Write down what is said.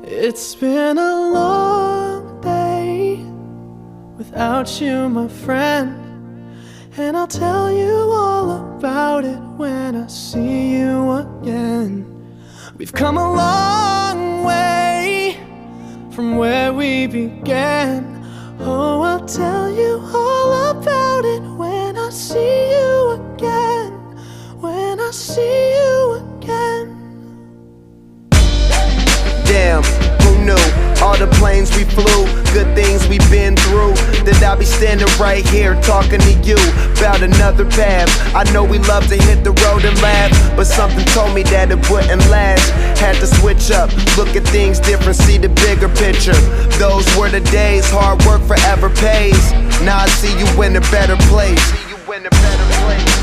It's been a long day without you, my friend, and I'll tell you all about it when I see you again. We've come a long way from where we began. Oh, I'll tell you all about it when I see you again. When I see you again. Damn, who knew? All the planes we flew, good things we've been through, that I'll be standing right here talking to you about another path. I know we love to hit the road and laugh, but something told me that it wouldn't last. Had to switch up, look at things different, see the bigger picture. Those were the days, hard work forever pays. Now I see you in a better place.